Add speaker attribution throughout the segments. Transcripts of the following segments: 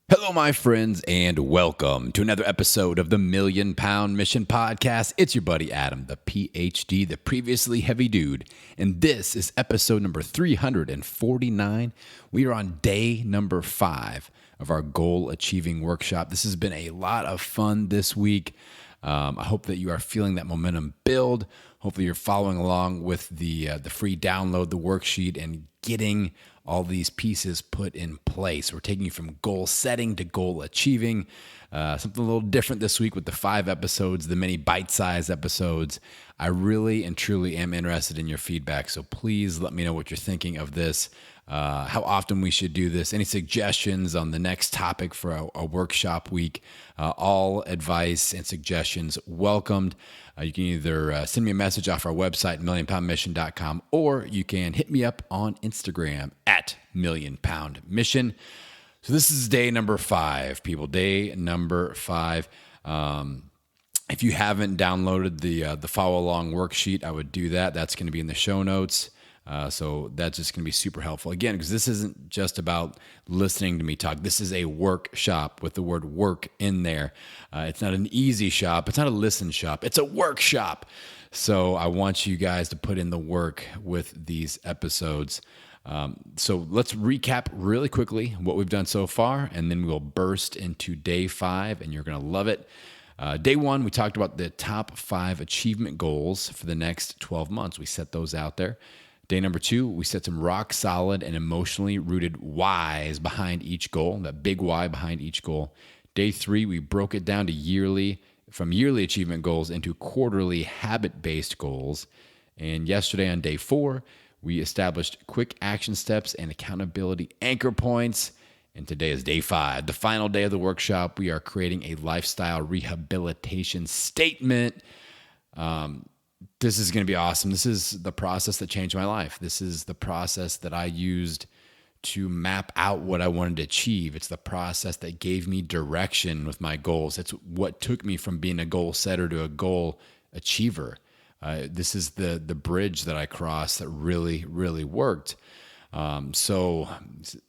Speaker 1: Hello, my friends, and welcome to another episode of the Million Pound Mission Podcast. It's your buddy Adam, the PhD, the previously heavy dude, and this is episode number 349. We are on day number 5 of our goal achieving workshop. This has been a lot of fun this week. I hope that you are feeling that momentum build. Hopefully, you're following along with the free download, the worksheet, and getting all these pieces put in place. We're taking you from goal setting to goal achieving. Something a little different this week with the 5 episodes, the many bite-sized episodes. I really and truly am interested in your feedback, so please let me know what you're thinking of this, how often we should do this, any suggestions on the next topic for a workshop week. All advice and suggestions welcomed. You can either send me a message off our website, millionpoundmission.com, or you can hit me up on Instagram at millionpoundmission. So this is day number 5, people. Day number 5. If you haven't downloaded the follow along worksheet, I would do that. That's going to be in the show notes. So that's just going to be super helpful. Again, because this isn't just about listening to me talk. This is a workshop with the word work in there. It's not an easy shop. It's not a listen shop. It's a workshop. So I want you guys to put in the work with these episodes. So let's recap really quickly what we've done so far, and then we'll burst into day 5, and you're going to love it. Day 1, we talked about the top 5 achievement goals for the next 12 months. We set those out there. Day number 2, we set some rock solid and emotionally rooted whys behind each goal, that big why behind each goal. Day 3, we broke it down to from yearly achievement goals into quarterly habit-based goals. And yesterday on day 4, we established quick action steps and accountability anchor points. And today is day 5, the final day of the workshop. We are creating a lifestyle rehabilitation statement. This is going to be awesome. This is the process that changed my life. This is the process that I used to map out what I wanted to achieve. It's the process that gave me direction with my goals. It's what took me from being a goal setter to a goal achiever. This is the bridge that I crossed that really, really worked. So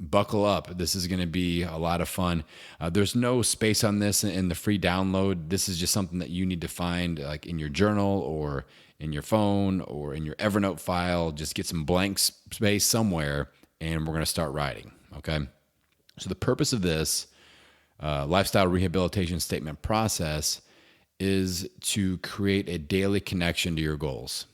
Speaker 1: buckle up. This is going to be a lot of fun. There's no space on this in the free download. This is just something that you need to find like in your journal or in your phone or in your Evernote file. Just get some blank space somewhere and we're going to start writing. Okay. So the purpose of this lifestyle rehabilitation statement process is to create a daily connection to your goals.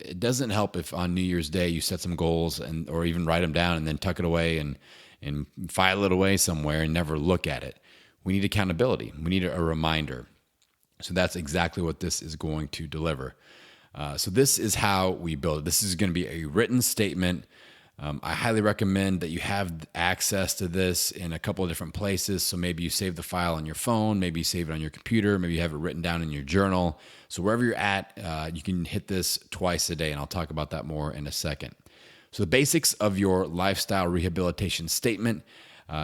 Speaker 1: It doesn't help if on New Year's Day you set some goals or even write them down and then tuck it away and file it away somewhere and never look at it. We need accountability. We need a reminder. So that's exactly what this is going to deliver. So this is how we build it. This is going to be a written statement. I highly recommend that you have access to this in a couple of different places. So maybe you save the file on your phone, maybe you save it on your computer, maybe you have it written down in your journal. So wherever you're at, you can hit this twice a day, and I'll talk about that more in a second. So the basics of your lifestyle rehabilitation statement,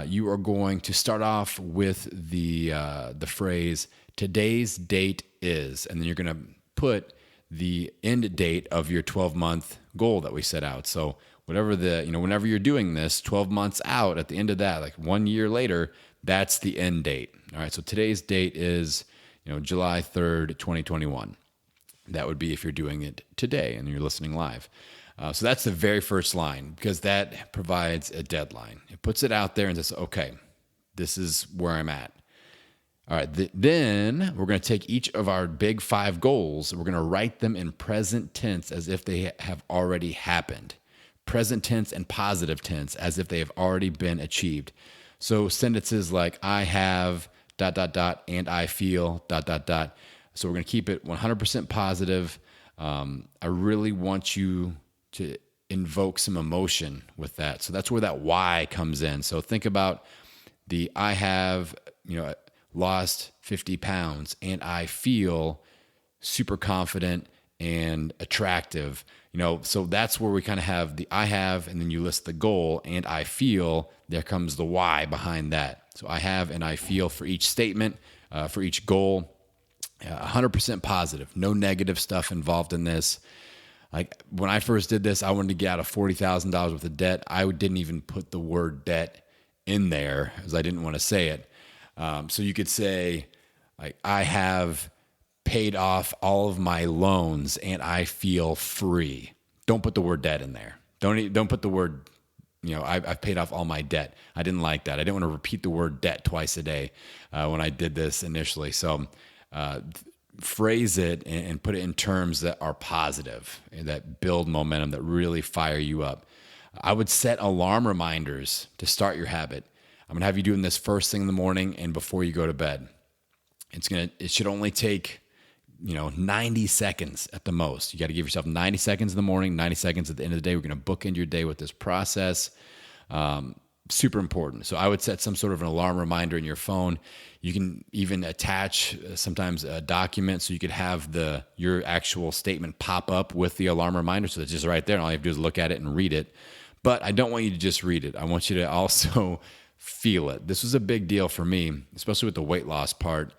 Speaker 1: you are going to start off with the phrase, today's date is, and then you're going to put the end date of your 12-month goal that we set out. So whenever you're doing this, 12 months out, at the end of that, like 1 year later, that's the end date. All right. So today's date is, July 3rd, 2021. That would be if you're doing it today and you're listening live. So that's the very first line because that provides a deadline. It puts it out there and says, okay, this is where I'm at. All right. Then we're going to take each of our big 5 goals and we're going to write them in present tense as if they have already happened. Present tense and positive tense as if they have already been achieved. So sentences like I have ... and I feel ... So we're going to keep it 100% positive. I really want you to invoke some emotion with that. So that's where that why comes in. So think about the I have, lost 50 pounds and I feel super confident and attractive. So that's where we kind of have the I have, and then you list the goal, and I feel, there comes the why behind that. So I have and I feel for each statement, for each goal, 100% positive, no negative stuff involved in this. Like when I first did this, I wanted to get out of $40,000 worth of debt. I didn't even put the word debt in there, as I didn't want to say it. So you could say, like, I have paid off all of my loans and I feel free. Don't put the word debt in there. Don't put the word, I've paid off all my debt. I didn't like that. I didn't want to repeat the word debt twice a day when I did this initially. So phrase it and put it in terms that are positive and that build momentum, that really fire you up. I would set alarm reminders to start your habit. I'm going to have you doing this first thing in the morning and before you go to bed. It should only take 90 seconds at the most. You got to give yourself 90 seconds in the morning, 90 seconds at the end of the day. We're going to bookend your day with this process. Super important. So I would set some sort of an alarm reminder in your phone. You can even attach sometimes a document so you could have your actual statement pop up with the alarm reminder. So it's just right there. And all you have to do is look at it and read it. But I don't want you to just read it. I want you to also feel it. This was a big deal for me, especially with the weight loss part.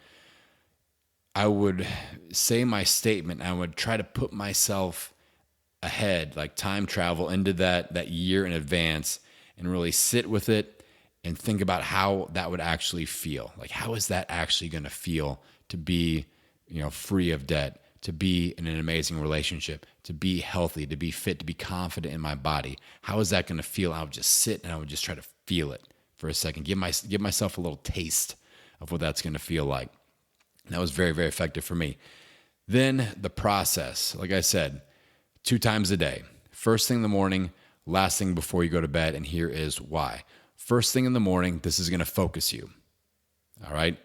Speaker 1: I would say my statement. I would try to put myself ahead, like time travel into that year in advance, and really sit with it and think about how that would actually feel. Like, how is that actually going to feel to be, free of debt, to be in an amazing relationship, to be healthy, to be fit, to be confident in my body? How is that going to feel? I would just sit and I would just try to feel it for a second. Give myself a little taste of what that's going to feel like. That was very, very effective for me. Then the process, like I said, 2 times a day. First thing in the morning, last thing before you go to bed, and here is why. First thing in the morning, this is going to focus you. All right?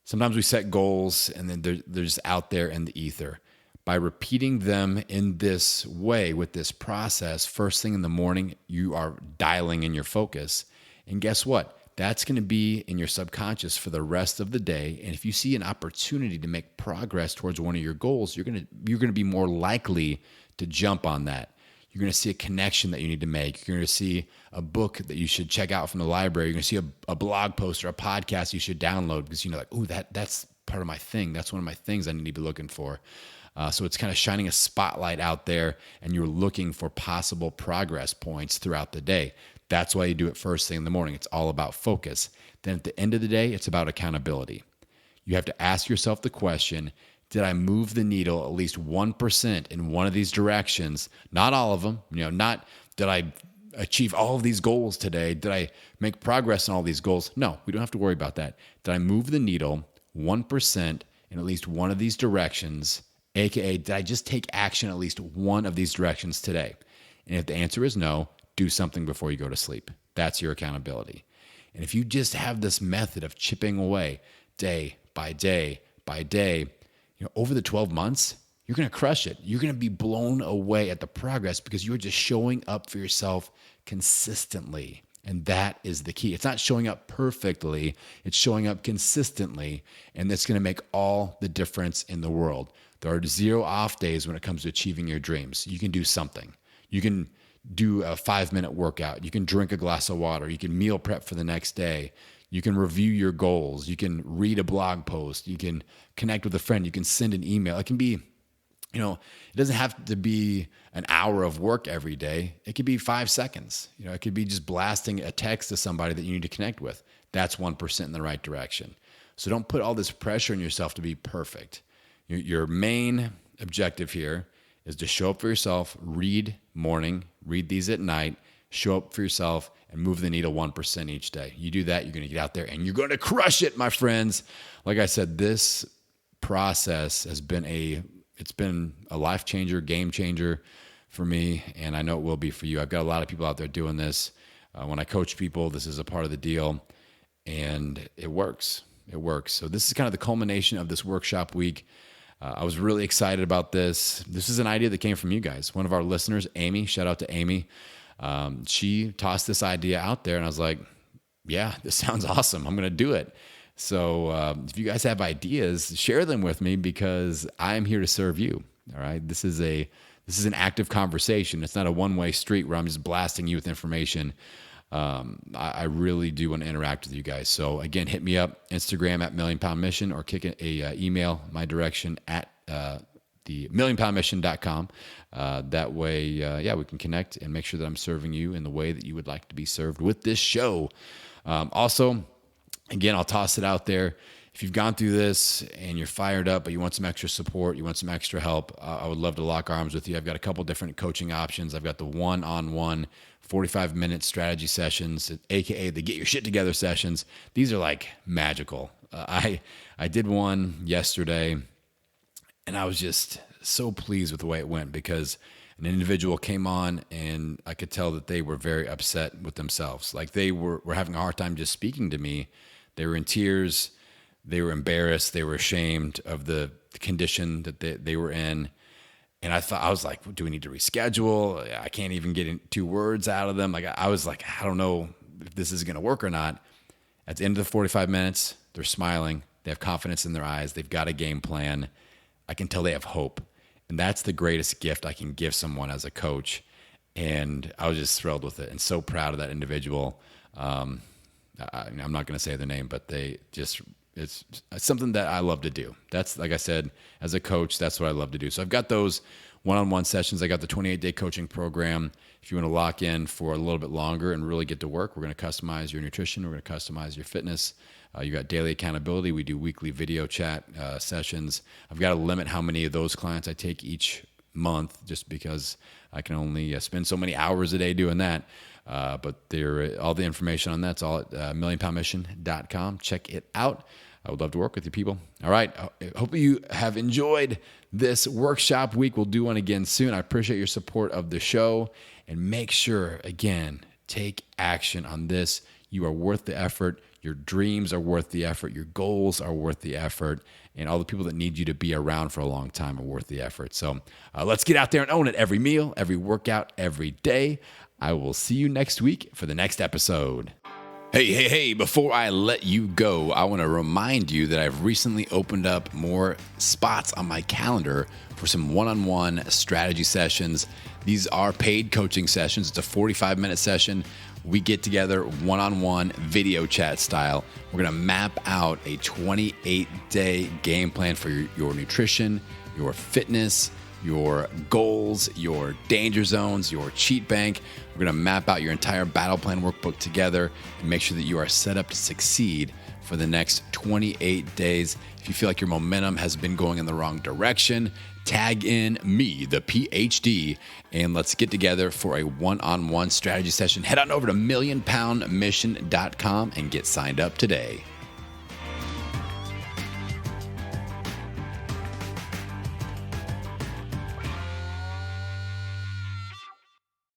Speaker 1: Sometimes we set goals and then they're just out there in the ether. By repeating them in this way, with this process, first thing in the morning, you are dialing in your focus. And guess what? That's going to be in your subconscious for the rest of the day. And if you see an opportunity to make progress towards one of your goals, you're going to be more likely to jump on that. You're going to see a connection that you need to make. You're going to see a book that you should check out from the library. You're going to see a blog post or a podcast you should download because that's part of my thing. That's one of my things I need to be looking for. So it's kind of shining a spotlight out there, and you're looking for possible progress points throughout the day. That's why you do it first thing in the morning. It's all about focus. Then at the end of the day, it's about accountability. You have to ask yourself the question, did I move the needle at least 1% in one of these directions? Not all of them. Not did I achieve all of these goals today? Did I make progress on all these goals? No, we don't have to worry about that. Did I move the needle 1% in at least one of these directions? AKA, did I just take action at least one of these directions today? And if the answer is no, do something before you go to sleep. That's your accountability. And if you just have this method of chipping away day by day by day, over the 12 months, you're going to crush it. You're going to be blown away at the progress because you're just showing up for yourself consistently. And that is the key. It's not showing up perfectly. It's showing up consistently. And that's going to make all the difference in the world. There are 0 off days when it comes to achieving your dreams. You can do something. You can do a 5-minute workout. You can drink a glass of water. You can meal prep for the next day. You can review your goals. You can read a blog post. You can connect with a friend. You can send an email. It can be, it doesn't have to be an hour of work every day. It could be 5 seconds. It could be just blasting a text to somebody that you need to connect with. That's 1% in the right direction. So don't put all this pressure on yourself to be perfect. Your main objective here is to show up for yourself, read morning, read these at night, show up for yourself, and move the needle 1% each day. You do that, you're going to get out there and you're going to crush it, my friends. Like I said, this process has been a life changer, game changer for me, and I know it will be for you. I've got a lot of people out there doing this. When I coach people, this is a part of the deal, and it works. It works. So this is kind of the culmination of this workshop week. I was really excited about this. This is an idea that came from you guys. One of our listeners, Amy, shout out to Amy. She tossed this idea out there, and I was like, yeah, this sounds awesome. I'm going to do it. So if you guys have ideas, share them with me because I am here to serve you. All right. This is an active conversation. It's not a one-way street where I'm just blasting you with information. I really do want to interact with you guys. So again, hit me up, Instagram at Million Pound Mission, or kick a email my direction at the millionpoundmission.com. That way, we can connect and make sure that I'm serving you in the way that you would like to be served with this show. Also, again, I'll toss it out there. If you've gone through this and you're fired up, but you want some extra support, you want some extra help, I would love to lock arms with you. I've got a couple different coaching options. I've got the one-on-one 45-minute strategy sessions, aka the get your shit together sessions. These are like magical. I did one yesterday, and I was just so pleased with the way it went because an individual came on and I could tell that they were very upset with themselves. Like they were having a hard time just speaking to me. They were in tears. They were embarrassed. They were ashamed of the condition that they were in. And I was like, do we need to reschedule? I can't even get 2 words out of them. Like I was like, I don't know if this is going to work or not. At the end of the 45 minutes, they're smiling. They have confidence in their eyes. They've got a game plan. I can tell they have hope. And that's the greatest gift I can give someone as a coach. And I was just thrilled with it and so proud of that individual. I'm not going to say their name, but it's something that I love to do. That's, like I said, as a coach, that's what I love to do. So I've got those one-on-one sessions. I got the 28-day coaching program. If you want to lock in for a little bit longer and really get to work, we're going to customize your nutrition. We're going to customize your fitness. You got daily accountability. We do weekly video chat sessions. I've got to limit how many of those clients I take each month just because I can only spend so many hours a day doing that. But all the information on that's all at millionpoundmission.com. Check it out. I would love to work with you people. All right. I hope you have enjoyed this workshop week. We'll do one again soon. I appreciate your support of the show. And make sure, again, take action on this. You are worth the effort. Your dreams are worth the effort. Your goals are worth the effort. And all the people that need you to be around for a long time are worth the effort. So let's get out there and own it every meal, every workout, every day. I will see you next week for the next episode. Hey, before I let you go, I want to remind you that I've recently opened up more spots on my calendar for some one-on-one strategy sessions. These are paid coaching sessions. It's a 45-minute session. We get together one-on-one video chat style. We're going to map out a 28-day game plan for your nutrition, your fitness, your goals, your danger zones, your cheat bank. We're going to map out your entire battle plan workbook together and make sure that you are set up to succeed for the next 28 days. If you feel like your momentum has been going in the wrong direction, tag in me, the PhD, and let's get together for a one-on-one strategy session. Head on over to millionpoundmission.com and get signed up today.